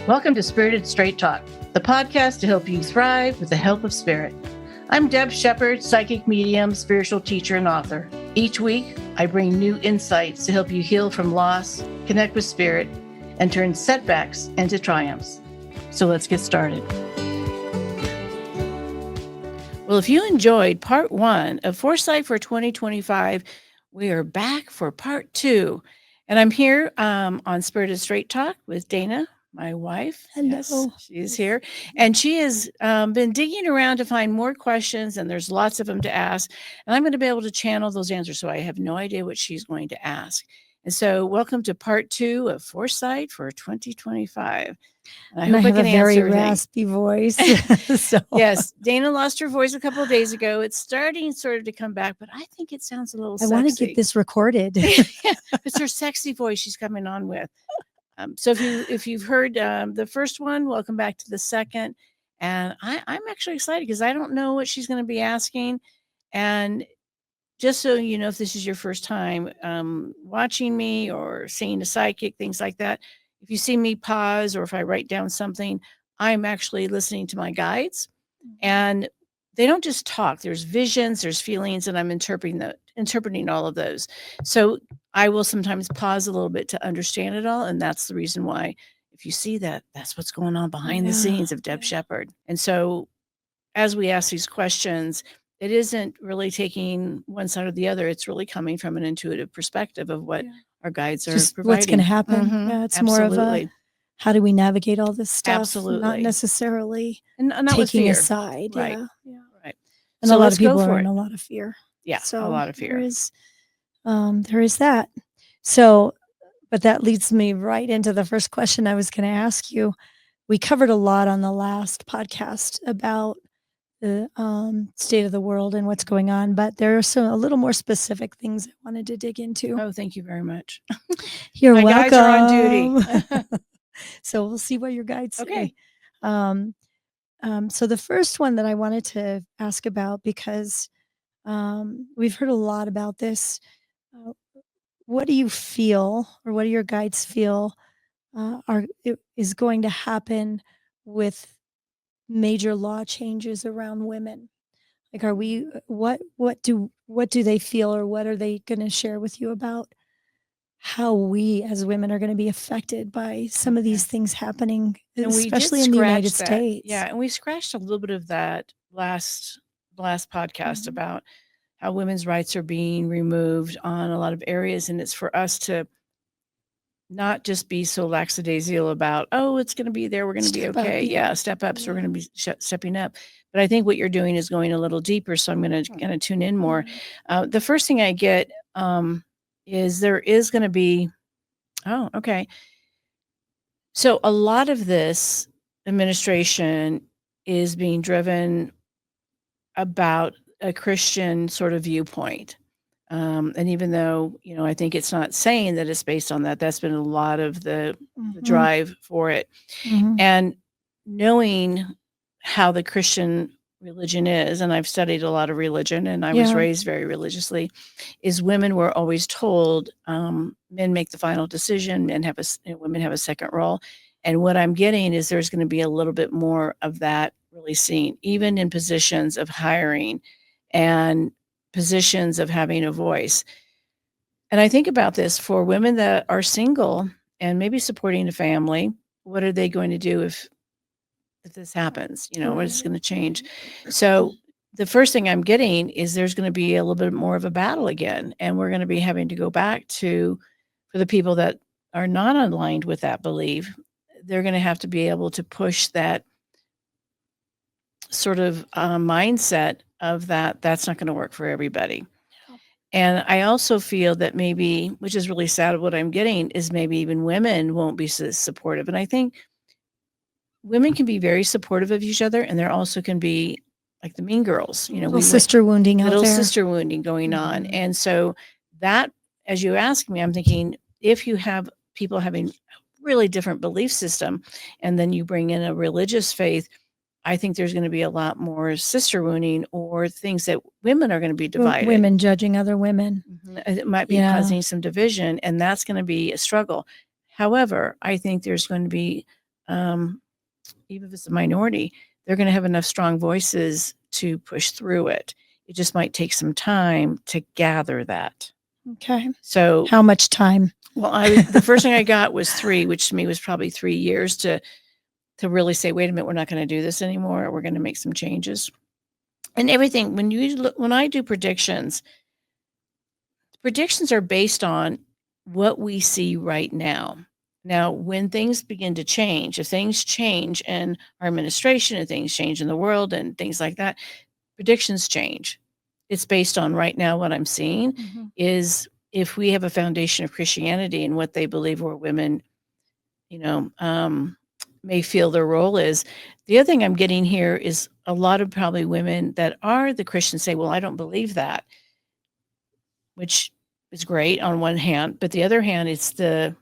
Welcome to Spirited Straight Talk, the podcast to help you thrive with the help of spirit. I'm Deb Sheppard, psychic medium, spiritual teacher, and author. Each week, I bring new insights to help you heal from loss, connect with spirit, and turn setbacks into triumphs. So let's get started. Well, if you enjoyed part 1 of Foresight for 2025, we are back for part 2. And I'm here on Spirited Straight Talk with Dana, my wife. Hello. Yes, she's here. And she has been digging around to find more questions, and there's lots of them to ask. And I'm going to be able to channel those answers, so I have no idea what she's going to ask. And so welcome to part 2 of Foresight for 2025. And I hope I have can a very answer raspy voice. So. Yes, Dana lost her voice a couple of days ago. It's starting sort of to come back, but I think it sounds a little sexy. I want to get this recorded. It's her sexy voice she's coming on with. So if you've heard the first one, welcome back to the second. And I'm actually excited because I don't know what she's going to be asking. And just so you know, if this is your first time watching me or seeing a psychic, things like that, if you see me pause or if I write down something, I'm actually listening to my guides. And they don't just talk. There's visions, there's feelings, and I'm interpreting all of those. So I will sometimes pause a little bit to understand it all. And that's the reason why, if you see that, that's what's going on behind the scenes of Deb Sheppard. And so as we ask these questions, it isn't really taking one side or the other. It's really coming from an intuitive perspective of what our guides are providing. What's going to happen. Mm-hmm. Yeah, it's more of a, how do we navigate all this stuff? Absolutely. Not necessarily and not taking with fear. a side. Right. Yeah. Right. And so a lot of people are in a lot of fear. Yeah, so a lot of fear. There is that. So, but that leads me right into the first question I was going to ask you. We covered a lot on the last podcast about the state of the world and what's going on, but there are a little more specific things I wanted to dig into. Oh, thank you very much. You're My welcome. guides are on duty. So we'll see what your guides say. Okay. So the first one that I wanted to ask about, because we've heard a lot about this. What do you feel, or what do your guides feel is going to happen with major law changes around women? Like, are we what do they feel, or what are they going to share with you about how we as women are going to be affected by some of these things happening, especially in the United States? Yeah, and we scratched a little bit of that last podcast about how women's rights are being removed on a lot of areas, and it's for us to not just be so lackadaisical about, oh, it's going to be there, we're going to be okay. Step up. So we're going to be stepping up. But I think what you're doing is going a little deeper, so I'm going to kind of tune in more. The first thing I get is there is going to be, oh, okay. So a lot of this administration is being driven about a Christian sort of viewpoint. And even though, I think it's not saying that it's based on that, that's been a lot of the drive for it. And knowing how the Christian religion is, and I've studied a lot of religion, and I was raised very religiously, is women were always told men make the final decision, women have a second role. And what I'm getting is there's going to be a little bit more of that really seen, even in positions of hiring and positions of having a voice. And I think about this for women that are single and maybe supporting a family. What are they going to do if this happens? What is going to change? So the first thing I'm getting is there's going to be a little bit more of a battle again. And we're going to be having to go back to, for the people that are not aligned with that belief, they're going to have to be able to push that sort of mindset of that's not going to work for everybody. And I also feel that maybe, which is really sad, what I'm getting is maybe even women won't be so supportive. And I think women can be very supportive of each other, and there also can be like the mean girls, little sister wounding going on. And so that, as you ask me, I'm thinking, if you have people having really different belief system, and then you bring in a religious faith, I think there's going to be a lot more sister wounding, or things that women are going to be divided. Women judging other women. It might be causing some division, and that's going to be a struggle. However, I think there's going to be even if it's a minority, they're going to have enough strong voices to push through it. It just might take some time to gather that. Okay. So How much time? well, the first thing I got was 3, which to me was probably 3 years to really say, wait a minute, we're not going to do this anymore. We're going to make some changes. And everything, when I do predictions are based on what we see right now. Now, when things begin to change, if things change in our administration and things change in the world and things like that, predictions change. It's based on right now what I'm seeing is if we have a foundation of Christianity and what they believe where women, may feel their role is. The other thing I'm getting here is a lot of probably women that are the Christians say, well, I don't believe that, which is great on one hand, but the other hand, it's the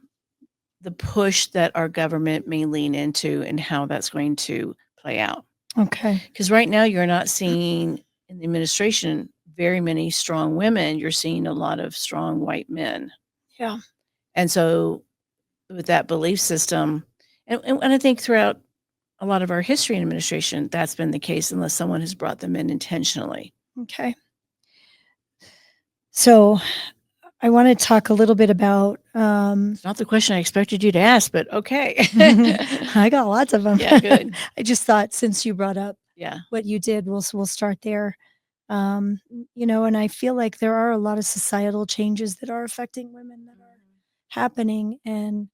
push that our government may lean into and how that's going to play out. Okay. Because right now you're not seeing in the administration very many strong women. You're seeing a lot of strong white men. Yeah. And so with that belief system, and I think throughout a lot of our history in administration, that's been the case unless someone has brought them in intentionally. Okay. So I want to talk a little bit about. It's not the question I expected you to ask, but okay. I got lots of them. Yeah, good. I just thought since you brought up Yeah. what you did, we'll start there. And I feel like there are a lot of societal changes that are affecting women that are happening and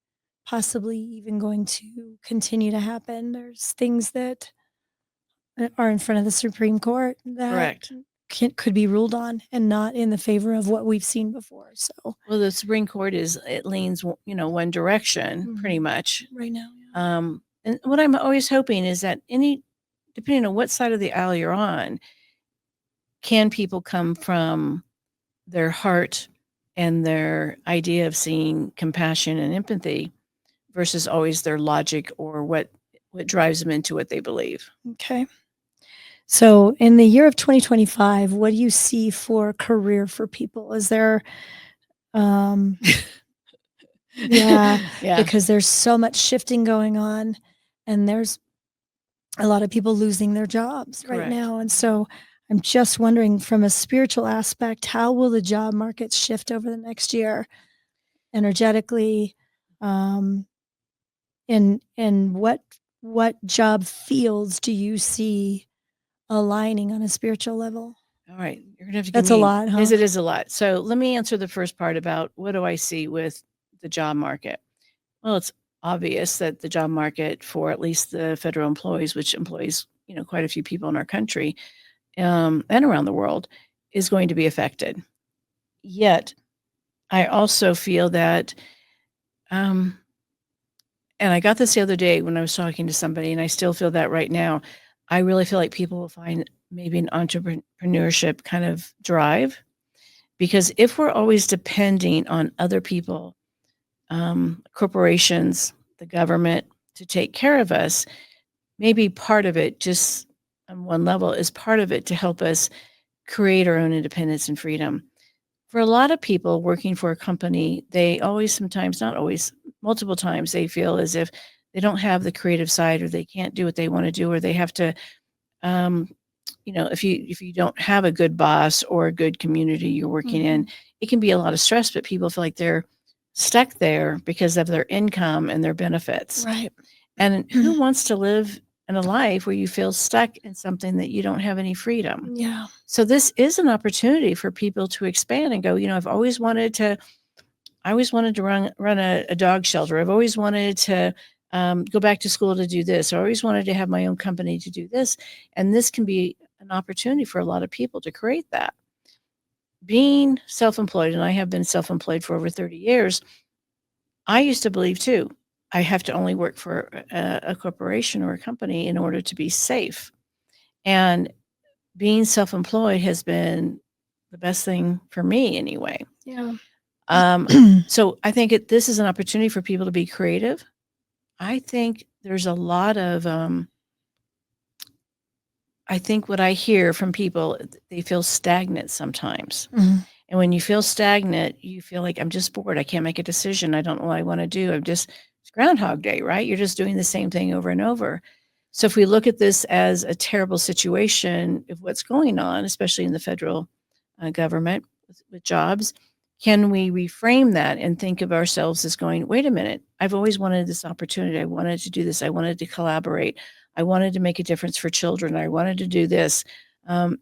possibly even going to continue to happen. There's things that are in front of the Supreme Court that Correct. could be ruled on and not in the favor of what we've seen before. So, well, the Supreme Court it leans, one direction pretty much right now. Yeah. And what I'm always hoping is that depending on what side of the aisle you're on, can people come from their heart and their idea of seeing compassion and empathy versus always their logic or what drives them into what they believe. Okay. So in the year of 2025, what do you see for career for people? Is there, yeah, because there's so much shifting going on and there's a lot of people losing their jobs right Correct. now. And so I'm just wondering from a spiritual aspect, how will the job market shift over the next year energetically? And what job fields do you see aligning on a spiritual level? All right. You're going to have to give That's me a lot, huh? It is a lot. So let me answer the first part about what do I see with the job market. Well, it's obvious that the job market for at least the federal employees, which employs, quite a few people in our country and around the world, is going to be affected. Yet, I also feel that, and I got this the other day when I was talking to somebody, and I still feel that right now. I really feel like people will find maybe an entrepreneurship kind of drive, because if we're always depending on other people, corporations, the government to take care of us, maybe part of it, just on one level, is part of it to help us create our own independence and freedom. For a lot of people working for a company, they always, sometimes, not always, multiple times, they feel as if they don't have the creative side or they can't do what they want to do, or they have to, if you don't have a good boss or a good community you're working in, it can be a lot of stress, but people feel like they're stuck there because of their income and their benefits. Right. And who wants to live in a life where you feel stuck in something that you don't have any freedom? Yeah. So this is an opportunity for people to expand and go, I've always wanted to run a dog shelter. I've always wanted to go back to school to do this. I always wanted to have my own company to do this. And this can be an opportunity for a lot of people to create that. Being self-employed, and I have been self-employed for over 30 years, I used to believe too, I have to only work for a corporation or a company in order to be safe. And being self-employed has been the best thing for me anyway. Yeah. So I think this is an opportunity for people to be creative. I think there's a lot of, I think what I hear from people, they feel stagnant sometimes. And when you feel stagnant, you feel like, I'm just bored. I can't make a decision. I don't know what I want to do. I'm just Groundhog Day, right? You're just doing the same thing over and over. So if we look at this as a terrible situation of what's going on, especially in the federal government with jobs, can we reframe that and think of ourselves as going, wait a minute, I've always wanted this opportunity. I wanted to do this. I wanted to collaborate. I wanted to make a difference for children. I wanted to do this.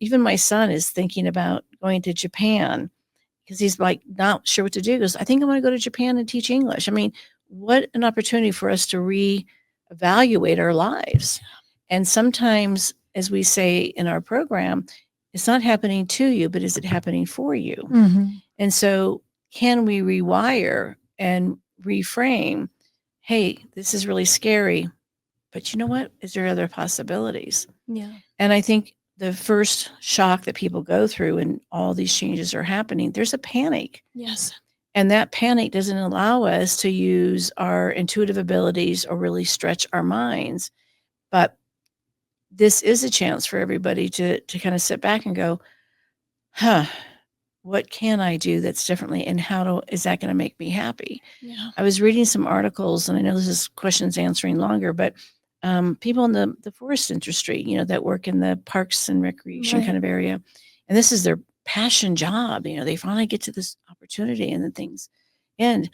Even my son is thinking about going to Japan because he's like not sure what to do. He goes, I think I want to go to Japan and teach English. I mean, what an opportunity for us to reevaluate our lives. And sometimes, as we say in our program, it's not happening to you, but is it happening for you? Mhm. And so, can we rewire and reframe? Hey, this is really scary, but you know what? Is there other possibilities? Yeah. And I think the first shock that people go through and all these changes are happening, there's a panic. Yes. And that panic doesn't allow us to use our intuitive abilities or really stretch our minds. But this is a chance for everybody to kind of sit back and go, huh, what can I do that's differently? And is that going to make me happy? Yeah. I was reading some articles, and I know this is questions answering longer, but people in the forest industry, that work in the parks and recreation kind Right. of area, and this is their passion job. They finally get to this opportunity and then things end.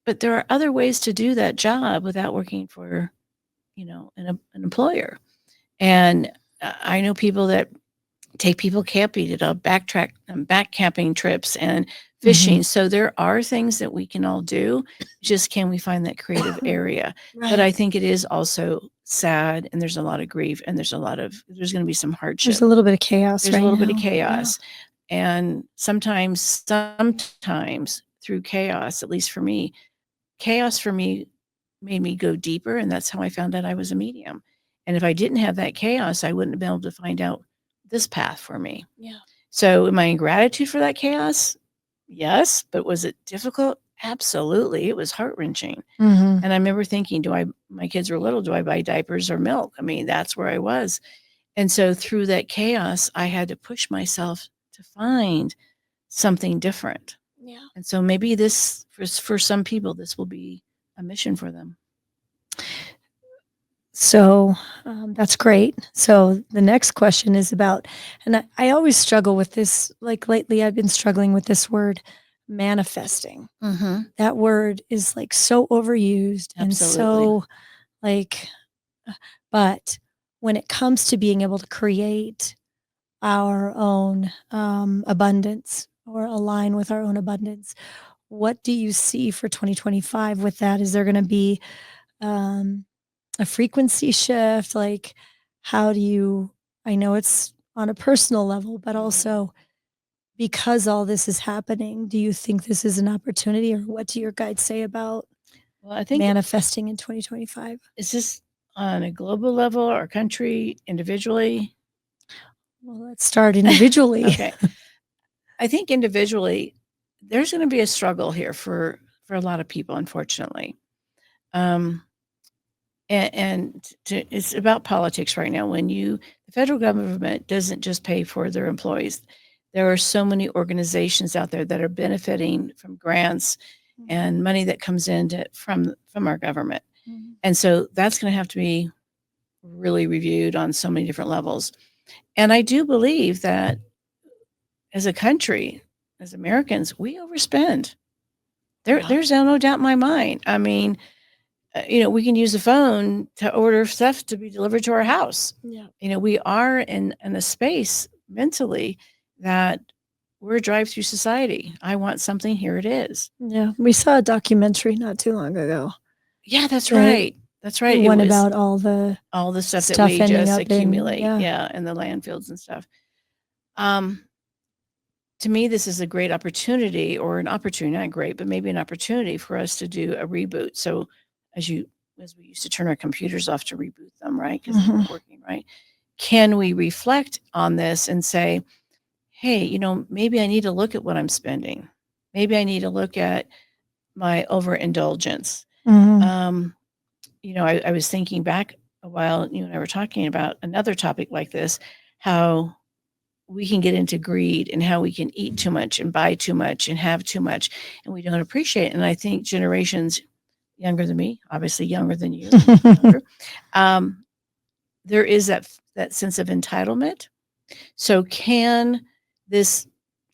But there are other ways to do that job without working for, an employer. And I know people that take people camping, back camping trips and fishing. Mhm. So there are things that we can all do. Just can we find that creative area? But Right. I think it is also sad, and there's a lot of grief, and there's going to be some hardship. There's a little bit of chaos There's a right little bit of now. Yeah. chaos. And sometimes through chaos, at least for me, chaos for me made me go deeper, and that's how I found out I was a medium. And if I didn't have that chaos, I wouldn't have been able to find out this path for me. Yeah. So am I in gratitude for that chaos? Yes. But was it difficult? Absolutely. It was heart-wrenching. Mhm. And I remember thinking, my kids were little, do I buy diapers or milk? I mean, that's where I was. And so through that chaos, I had to push myself to find something different. Yeah. And so maybe this, for some people, this will be a mission for them. So that's great. So the next question is about, and I always struggle with this. Like lately, I've been struggling with this word, manifesting. Mm-hmm. That word is like so overused and Absolutely. so like, but when it comes to being able to create our own abundance or align with our own abundance, what do you see for 2025 with that? Is there going to be um, a frequency shift? Like, how do you, I know it's on a personal level, but Mhm. also because all this is happening, do you think this is an opportunity, or what do your guides say about Well, I think manifesting in 2025? is this on a global level or country, individually? Well, let's start individually. Okay. I think individually, there's going to be a struggle here for a lot of people, unfortunately. Um, it's about politics right now. The federal government doesn't just pay for their employees. There are so many organizations out there that are benefiting from grants and money that comes in from our government. Mhm. And so that's going to have to be really reviewed on so many different levels. And I do believe that as a country, as Americans, we overspend. Yeah. There's no doubt in my mind. I mean, we can use the phone to order stuff to be delivered to our house. Yeah. We are in a space mentally that we're a drive-through society. I want something, here it is. Yeah. We saw a documentary not too long ago. Yeah, that's The right. That's right. one It was about all the all the stuff that stuff we ending just up in, accumulate, yeah. in the landfills and stuff. To me, this is a great opportunity, or an opportunity, not great, but maybe an opportunity for us to do a reboot. So as we used to turn our computers off to reboot them, right? Because they weren't working right. Can we reflect on this and say, hey, maybe I need to look at what I'm spending. Maybe I need to look at my overindulgence. Mhm. I was thinking back a while, you and I were talking about another topic like this, how we can get into greed and how we can eat too much and buy too much and have too much, and we don't appreciate it. And I think generations, younger than me, obviously younger than you, younger, there is that sense of entitlement. So can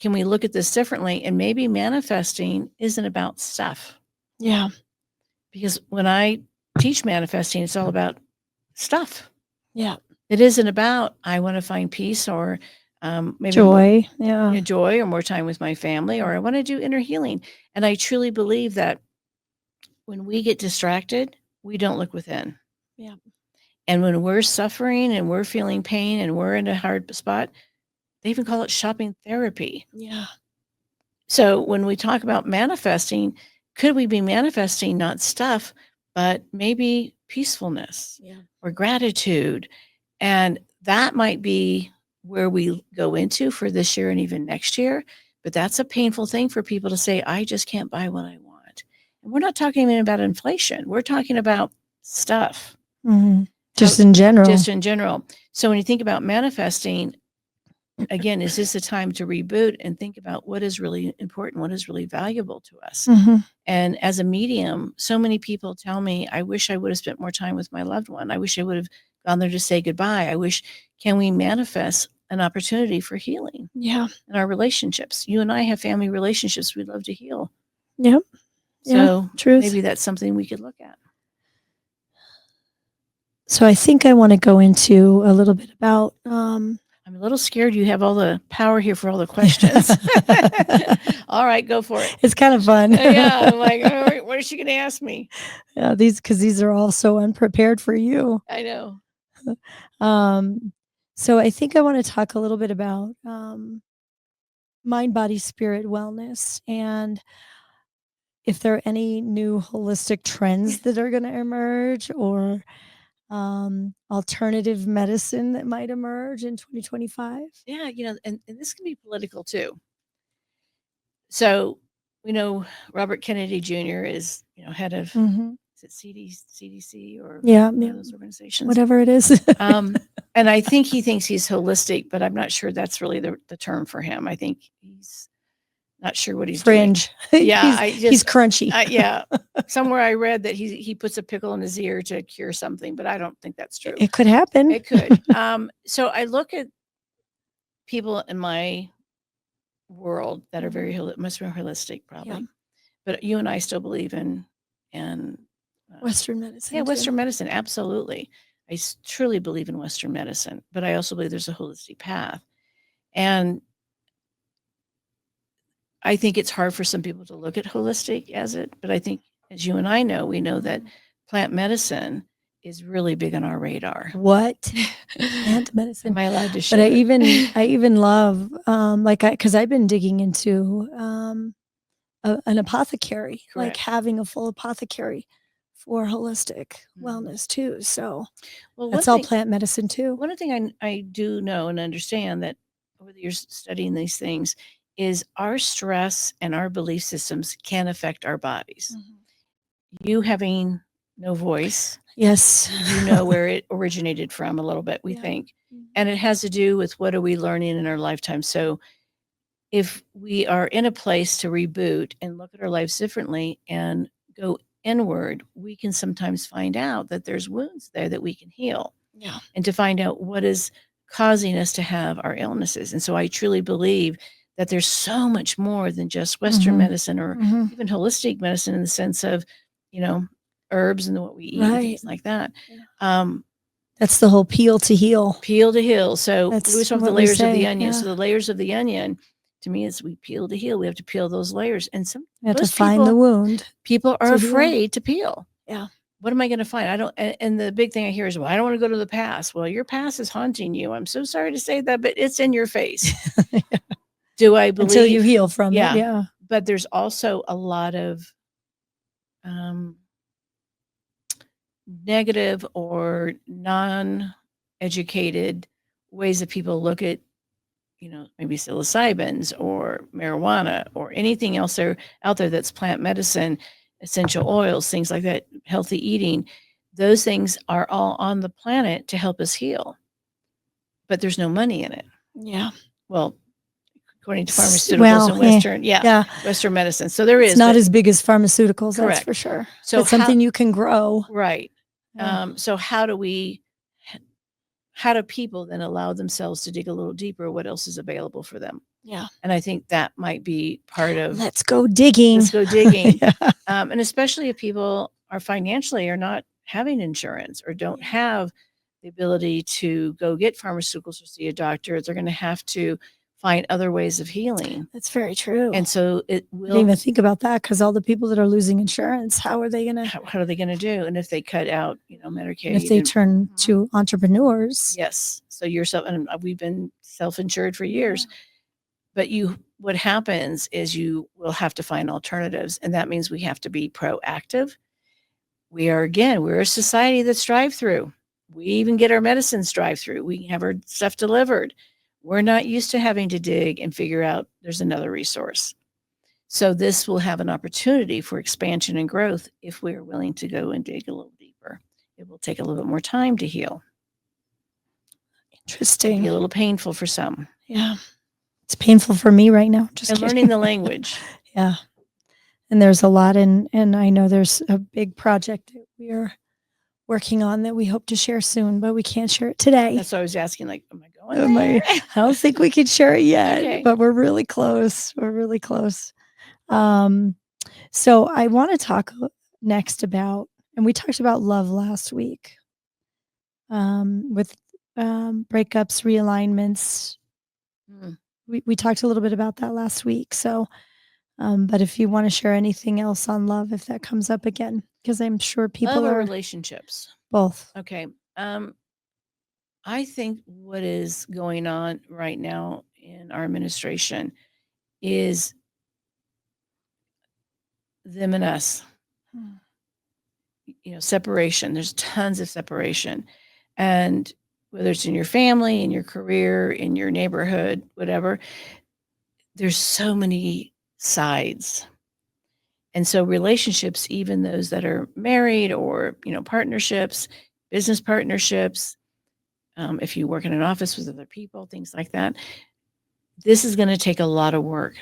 we look at this differently? And maybe manifesting isn't about stuff. Yeah. Because when I teach manifesting, it's all about stuff. Yeah. It isn't about, I want to find peace or maybe joy. Yeah. joy or more time with my family, or I want to do inner healing. And I truly believe that when we get distracted, we don't look within. Yeah. And when we're suffering and we're feeling pain and we're in a hard spot, they even call it shopping therapy. Yeah. So when we talk about manifesting, could we be manifesting not stuff, but maybe peacefulness or gratitude? And that might be where we go into for this year and even next year. But that's a painful thing for people to say, I just can't buy what I want. And we're not talking even about inflation. We're talking about stuff. Mm-hmm. Just in general. Just in general. So when you think about manifesting, again, is this a time to reboot and think about what is really important, what is really valuable to us? Mm-hmm. And as a medium, so many people tell me, I wish I would have spent more time with my loved one. I wish I would have gone there to say goodbye. Can we manifest an opportunity for healing? Yeah. In our relationships? You and I have family relationships we'd love to heal. Yep. So truth. maybe that's something we could look at. So I think I want to go into a little bit about I'm a little scared you have all the power here for all the questions. All right, go for it. It's kind of fun. Yeah, I'm like, all right, what is she going to ask me? Yeah, these are all so unprepared for you. I know. So I think I want to talk a little bit about mind, body, spirit wellness, and if there are any new holistic trends that are going to emerge, or alternative medicine that might emerge in 2025. Yeah, and this can be political too. So we know Robert Kennedy Jr. is, head of is it CDC or one of those organizations, whatever it is. And I think he thinks he's holistic, but I'm not sure that's really the term for him. I think he's not sure what he's fringe. Doing. Yeah, he's crunchy. Yeah, somewhere I read that he puts a pickle in his ear to cure something, but I don't think that's true. It could happen. It could. So I look at people in my world that are very much more holistic, probably, but you and I still believe in Western medicine. Yeah, Western medicine, absolutely. I truly believe in Western medicine, but I also believe there's a holistic path, and I think it's hard for some people to look at holistic as it, but I think, as you and I know, we know that plant medicine is really big on our radar. What? Plant medicine. Am I allowed to share? But I even love, because I've been digging into an apothecary, Correct. like having a full apothecary for holistic wellness too. So that's all plant medicine too. One thing I do know and understand that over the years studying these things is our stress and our belief systems can affect our bodies. You having no voice. Yes. You know where it originated from a little bit, we think. And it has to do with what are we learning in our lifetime. So if we are in a place to reboot and look at our lives differently and go inward, we can sometimes find out that there's wounds there that we can heal. Yeah. And to find out what is causing us to have our illnesses. And so I truly believe that there's so much more than just Western medicine or even holistic medicine in the sense of, herbs and what we eat and things like that. That's the whole peel to heal. Peel to heal. So we always talk about the layers of the onion. Yeah. So the layers of the onion, to me, is we peel to heal. We have to peel those layers. And we have to find the wound. People are afraid to peel. Yeah. What am I going to find? And the big thing I hear is, well, I don't want to go to the past. Well, your past is haunting you. I'm so sorry to say that, but it's in your face. Do I believe? Until you heal from it. Yeah. But there's also a lot of negative or non-educated ways that people look at, maybe psilocybins or marijuana or anything else out there that's plant medicine, essential oils, things like that, healthy eating. Those things are all on the planet to help us heal. But there's no money in it. Yeah. Well, according to S- pharmaceuticals well, and Western, yeah. Western medicine. So there It's is, not but as big as pharmaceuticals, that's correct. for sure. So It's something you can grow. right. Yeah. So how do people then allow themselves to dig a little deeper? What else is available for them? Yeah. And I think that might be part of Let's go digging. let's go digging. Yeah. And especially if people are financially are not having insurance or don't Yeah. have the ability to go get pharmaceuticals or see a doctor, they're going to have to find other ways of healing. That's very true. And so it I didn't will, even think about that because all the people that are losing insurance, how are they going to, how are they going to do? And if they cut out, and Medicaid, if they turn Mhm. to entrepreneurs? Yes. So yourself, and we've been self-insured for years, Yeah. but what happens is you will have to find alternatives. And that means we have to be proactive. We're a society that's drive-through. We even get our medicines drive-through. We have our stuff delivered. We're not used to having to dig and figure out there's another resource. So this will have an opportunity for expansion and growth if we are willing to go and dig a little deeper. It will take a little bit more time to heal. Be Interesting. a little painful for some. Yeah. It's painful for me right now. Just And kidding. learning the language. Yeah. And there's a lot and I know there's a big project that we are working on that we hope to share soon, but we can't share it today. That's why I was asking, like, am I going Am I there? don't think we can share it yet, Okay. but we're really close. We're really close. So I want to talk next about, and we talked about love last week, with breakups, realignments. Mm. We talked a little bit about that last week. So, but if you want to share anything else on love, if that comes up again, because I'm sure people Love or are relationships. both. Okay. I think what is going on right now in our administration is them and us. Mm. Separation. There's tons of separation. And whether it's in your family, in your career, in your neighborhood, whatever, there's so many sides. And so relationships, even those that are married or, partnerships, business partnerships, if you work in an office with other people, things like that, this is going to take a lot of work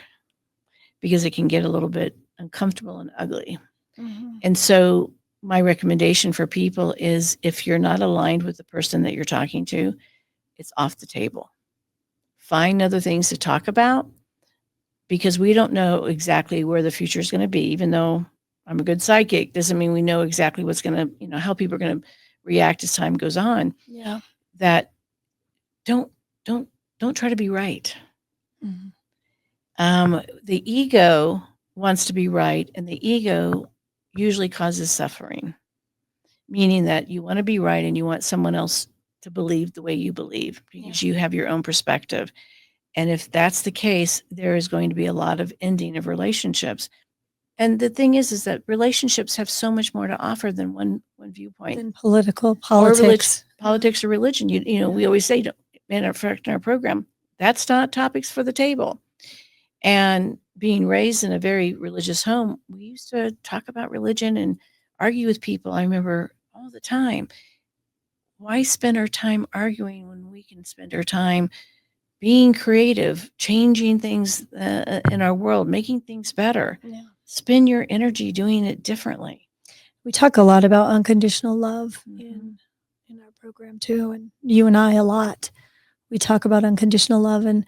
because it can get a little bit uncomfortable and ugly. Mhm. And so my recommendation for people is if you're not aligned with the person that you're talking to, it's off the table. Find other things to talk about because we don't know exactly where the future is going to be. Even though I'm a good psychic, doesn't mean we know exactly what's going to, how people are going to react as time goes on. Yeah. That don't don't try to be right. Mhm. The ego wants to be right, and the ego usually causes suffering, meaning that you want to be right and you want someone else to believe the way you believe because you have your own perspective. And if that's the case, there is going to be a lot of ending of relationships. And the thing is that relationships have so much more to offer than one viewpoint. Then political Or politics. politics or religion. We always say in our program, that's not topics for the table. And being raised in a very religious home, we used to talk about religion and argue with people. I remember all the time. Why spend our time arguing when we can spend our time being creative, changing things in our world, making things better? Yeah. Spend your energy doing it differently. We talk a lot about unconditional love Mhm. in our program too, and you and I a lot. We talk about unconditional love, and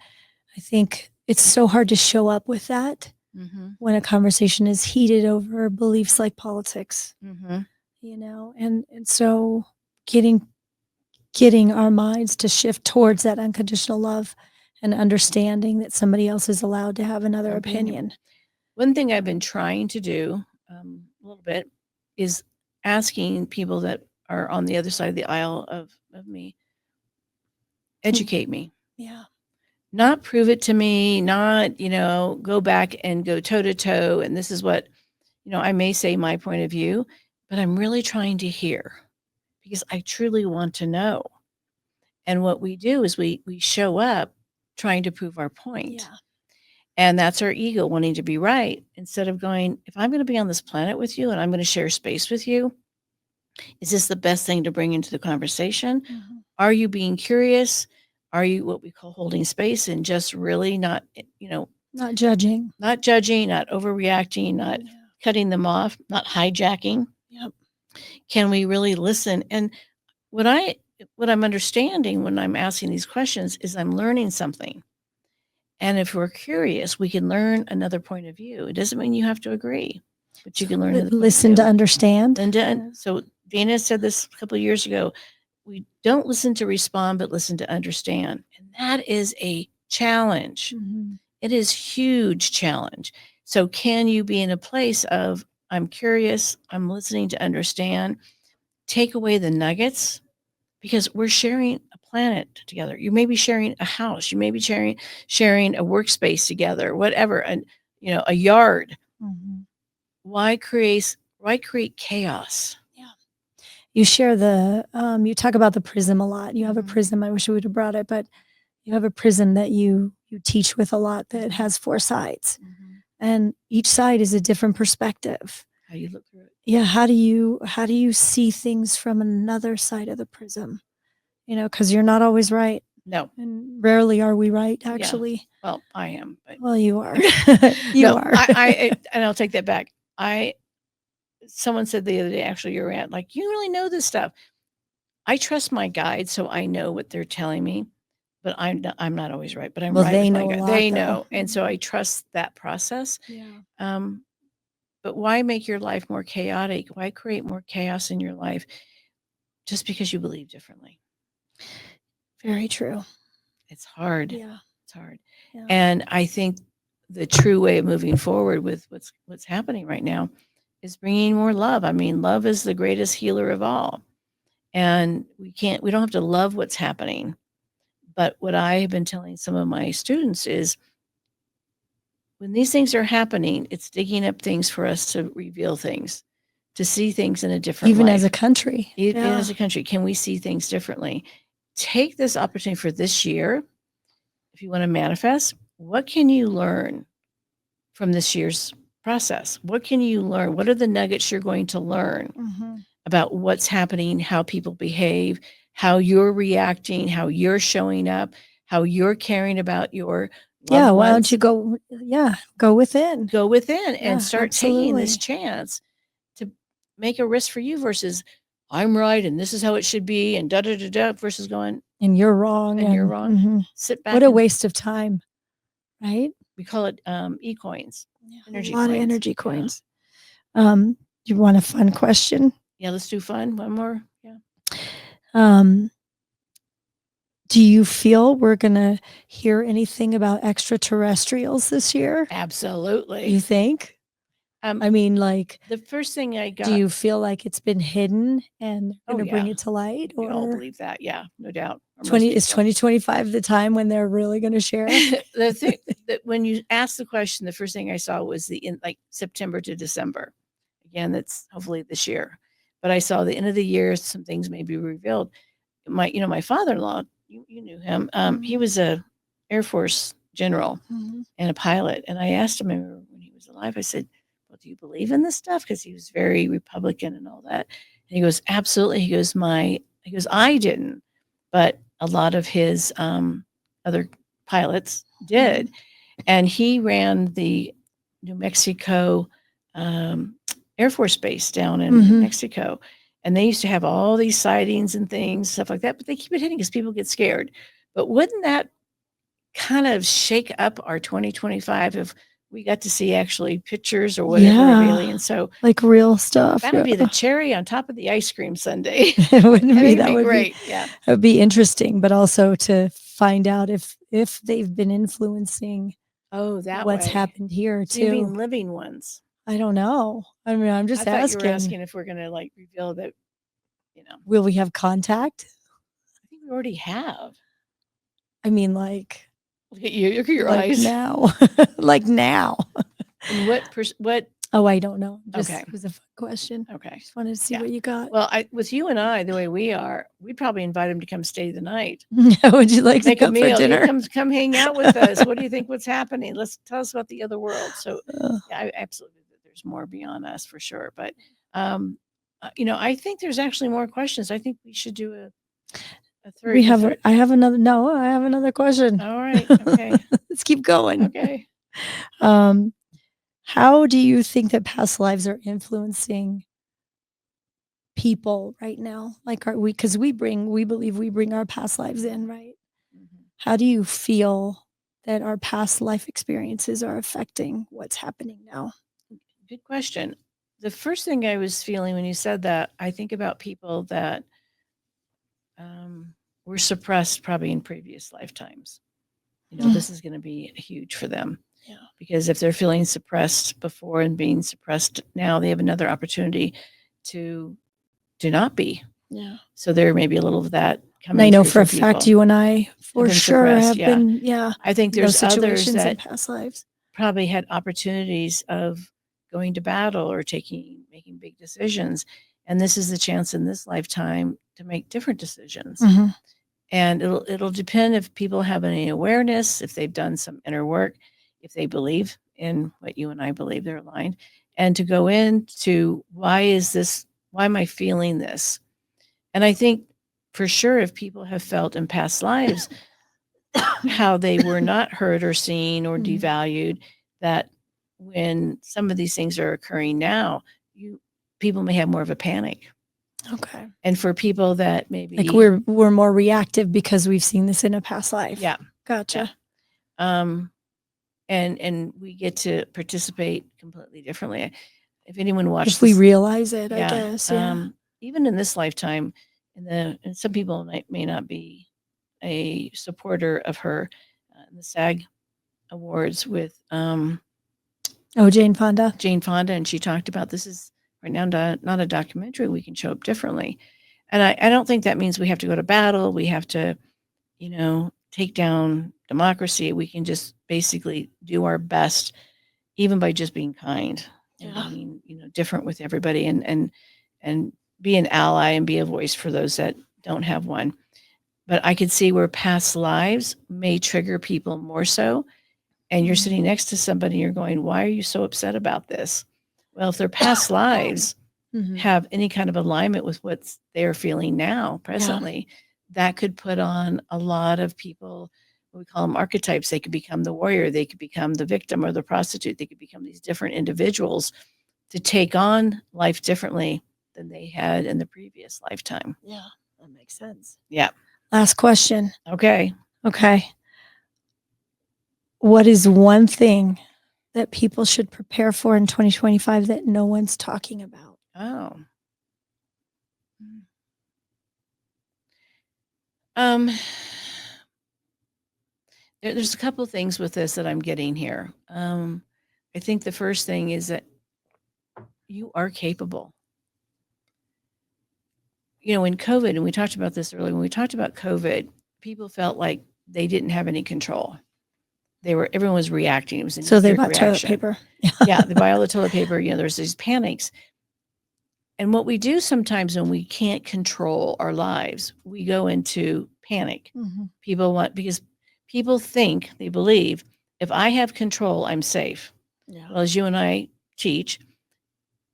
I think it's so hard to show up with that Mhm. when a conversation is heated over beliefs like politics, Mhm. and so getting our minds to shift towards that unconditional love and understanding that somebody else is allowed to have another opinion. One thing I've been trying to do a little bit is asking people that are on the other side of the aisle of me, educate me. Yeah. Not prove it to me, not, go back and go toe to toe. And this is what, I may say my point of view, but I'm really trying to hear because I truly want to know. And what we do is we show up trying to prove our point. Yeah. And that's our ego wanting to be right instead of going, if I'm going to be on this planet with you and I'm going to share space with you, is this the best thing to bring into the conversation? Mhm. Are you being curious? Are you what we call holding space and just really not, Not judging. not judging, not overreacting, not Yeah. cutting them off, not hijacking? Yep. Can we really listen? And what I'm understanding when I'm asking these questions is I'm learning something. And if we're curious, we can learn another point of view. It doesn't mean you have to agree, but you can learn another point of Listen to view. understand. Linda, Yeah. so Dana said this a couple of years ago. We don't listen to respond, but listen to understand. And that is a challenge. Mhm. It is huge challenge. So can you be in a place of, I'm curious, I'm listening to understand, take away the nuggets, because we're sharing a planet together. You may be sharing a house, you may be sharing a workspace together, whatever, and a yard. Mhm. Why create chaos? Yeah. You share you talk about the prism a lot. You have a Mhm. prism. I wish we would have brought it, but you have a prism that you teach with a lot that has 4 sides. Mhm. And each side is a different perspective. How you look through it. Yeah, how do you see things from another side of the prism? Because you're not always right, No. and rarely are we right, Yeah. actually. Well, I am, but Well, you are. You no, are. and I'll take that back. Someone said the other day, actually, you're at, like, you really know this stuff. I trust my guide, so I know what they're telling me, but I'm not always right, but I'm Well, right they with my know a guide. lot, They though. know, and so I trust that process. Yeah. But why make your life more chaotic? Why create more chaos in your life just because you believe differently? Very true. It's hard. Yeah. It's hard. Yeah. And I think the true way of moving forward with what's happening right now is bringing more love. I mean, love is the greatest healer of all. And we don't have to love what's happening. But what I have been telling some of my students is when these things are happening, it's digging up things for us to reveal things, to see things in a different Even light. as a country. Even Yeah. as a country, can we see things differently? Take this opportunity for this year. If you want to manifest, what can you learn from this year's process? What can you learn? What are the nuggets you're going to learn Mhm. about what's happening, how people behave, how you're reacting, how you're showing up, how you're caring about your Yeah, loved why don't ones? you go within. Go within Yeah, and start taking this absolutely. chance to make a risk for you versus I'm right and this is how it should be and da da da da versus going And you're wrong, and you're and wrong. mhm. Sit back What a and waste of time, right? we call it e-coins, Yeah, a energy lot of coins. energy Yeah. coins. You want a fun question? Yeah, let's do fun. One more. Yeah. Um, do you feel we're gonna hear anything about extraterrestrials this year? Absolutely. You think? I mean, like, The first thing I do got. you feel like it's been hidden and Oh gonna bring yeah, it to light? we all Or believe that. Yeah, no doubt. Or most 2025 the time when they're really gonna share? the thing that when you ask the question, the first thing I saw was like September to December. Again, that's hopefully this year. But I saw the end of the year, some things may be revealed. My father-in-law, you knew him. He was a Air Force general Mhm. and a pilot. And I asked him when he was alive, I said, well, do you believe in this stuff? Because he was very Republican and all that. And he goes, absolutely. He goes, I didn't, but a lot of his other pilots did. And he ran the New Mexico Air Force Base down in New Mexico. And they used to have all these sightings and things, stuff like that, but they keep it hidden because people get scared. But wouldn't that kind of shake up our 2025 if we got to see actually pictures or whatever of aliens? So like real stuff. that would be the cherry on top of the ice cream sundae. It wouldn't I be think that it'd be would great. Yeah. It would be interesting, but also to find out if they've been influencing Oh, that what's way. happened here So you mean too. living ones? I don't know. I mean, I'm I just thought you were asking. asking if we're going to like reveal that, Will we have contact? I think we already have. I mean, like Look at you. Look at your like eyes. now. Like now. And what? Oh, I don't know. Okay. It was a fun question. Okay. Just wanted to see Yeah. what you got. Well, with you and I, the way we are, we'd probably invite him to come stay the night. Would you like to Make a come for meal. dinner? Come hang out with us. What do you think? What's happening? Let's tell us about the other world. So, yeah, I absolutely. There's more beyond us for sure. But, I think there's actually more questions. I think we should do I have another question. All right. Okay. Let's keep going. Okay. How do you think that past lives are influencing people right now? Like, because we believe we bring our past lives in, right? Mhm. How do you feel that our past life experiences are affecting what's happening now? Good question. The first thing I was feeling when you said that, I think about people that were suppressed probably in previous lifetimes. This is going to be huge for them. Yeah. Because if they're feeling suppressed before and being suppressed now, they have another opportunity to not be. Yeah. So there may be a little of that And coming I know through for a fact people. you and I for been sure suppressed, have yeah. been, yeah, I think in those there's others situations in that past lives. probably had opportunities of going to battle or making big decisions. And this is the chance in this lifetime to make different decisions. Mhm. And it'll depend if people have any awareness, if they've done some inner work, if they believe in what you and I believe, they're aligned, and to go into why am I feeling this? And I think for sure if people have felt in past lives how they were not heard or seen or Mhm. devalued, that when some of these things are occurring now, people may have more of a panic. Okay. And for people that Like maybe we're more reactive because we've seen this in a past life. yeah, Gotcha. and we get to participate completely differently. If anyone watched If we this, realize it, I yeah, guess. Yeah. even in this lifetime, and some people may not be a supporter of her in the SAG Awards with Oh, Jane Fonda. Jane Fonda, and she talked about this is right now not a documentary. We can show up differently, and I don't think that means we have to go to battle. We have to, take down democracy. We can just basically do our best, even by just being kind and Yeah. being, different with everybody, and be an ally and be a voice for those that don't have one. But I could see where past lives may trigger people more so. And you're Mhm. sitting next to somebody, and you're going, "Why are you so upset about this?" Well, if their past lives Mhm. have any kind of alignment with what they're feeling now, presently, that could put on a lot of people. We call them archetypes. They could become the warrior, they could become the victim or the prostitute. They could become these different individuals to take on life differently than they had in the previous lifetime. Yeah, that makes sense. Yeah. Last question. Okay. Okay. What is one thing that people should prepare for in 2025 that no one's talking about? Oh. Um, there's a couple things with this that I'm getting here. I think the first thing is that you are capable. In COVID, and we talked about this earlier, when we talked about COVID, people felt like they didn't have any control. Everyone was reacting. It was a So they knee-jerk bought toilet reaction. paper. Yeah, they buy all the toilet paper. There's these panics. And what we do sometimes when we can't control our lives, we go into panic. Mhm. Because people think, they believe, if I have control, I'm safe. Yeah. Well, as you and I teach,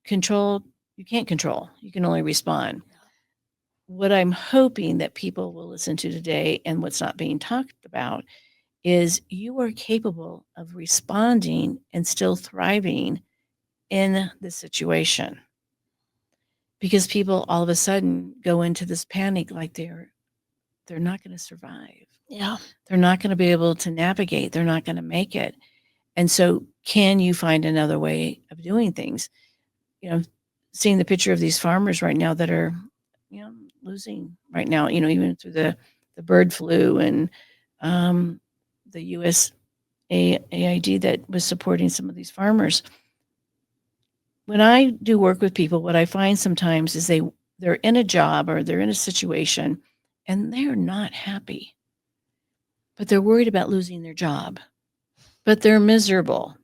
control, you can't control. You can only respond. What I'm hoping that people will listen to today, and what's not being talked about, is you are capable of responding and still thriving in the situation. Because people all of a sudden go into this panic like they're not going to survive. Yeah. They're not going to be able to navigate. They're not going to make it. And so can you find another way of doing things? Seeing the picture of these farmers right now that are, losing right now, even through the bird flu and the USAID that was supporting some of these farmers. When I do work with people, what I find sometimes is they're in a job or they're in a situation and they're not happy, but they're worried about losing their job, but they're miserable,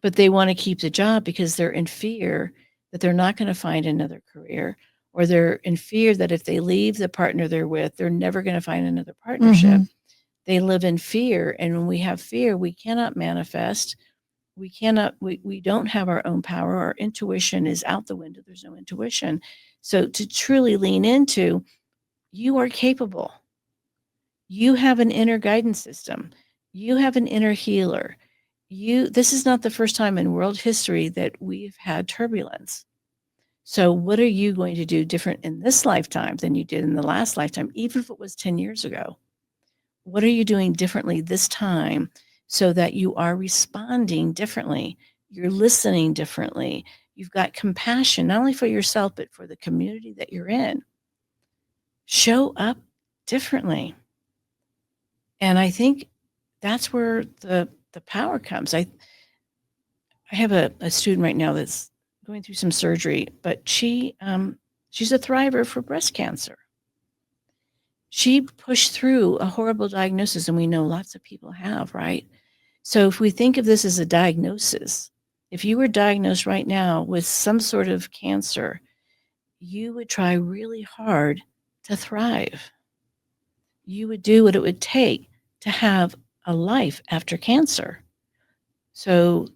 but they want to keep the job because they're in fear that they're not going to find another career, or they're in fear that if they leave the partner they're with, they're never going to find another partnership. Mhm. They live in fear. And when we have fear, we cannot manifest. We don't have our own power. Our intuition is out the window. There's no intuition. So to truly lean into, you are capable. You have an inner guidance system. You have an inner healer. This is not the first time in world history that we've had turbulence. So what are you going to do different in this lifetime than you did in the last lifetime, even if it was 10 years ago? What are you doing differently this time so that you are responding differently? You're listening differently. You've got compassion, not only for yourself, but for the community that you're in. Show up differently. And I think that's where the power comes. I have a student right now that's going through some surgery, but she's a thriver for breast cancer. She pushed through a horrible diagnosis, and we know lots of people have, right? So if we think of this as a diagnosis, if you were diagnosed right now with some sort of cancer, you would try really hard to thrive. You would do what it would take to have a life after cancer. So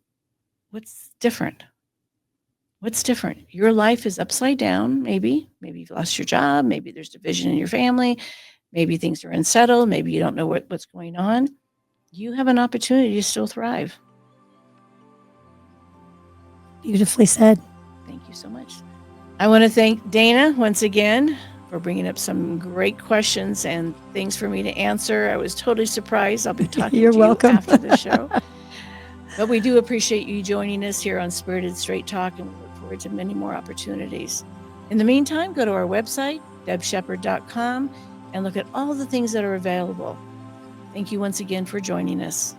what's different? What's different? Your life is upside down, maybe. Maybe you've lost your job. Maybe there's division in your family. Maybe things are unsettled. Maybe you don't know what's going on. You have an opportunity to still thrive. Beautifully said. Thank you so much. I want to thank Dana once again for bringing up some great questions and things for me to answer. I was totally surprised. I'll be talking You're to welcome. you after the show. But we do appreciate you joining us here on Spirited Straight Talk, and we look forward to many more opportunities. In the meantime, go to our website, debsheppard.com, and look at all the things that are available. Thank you once again for joining us.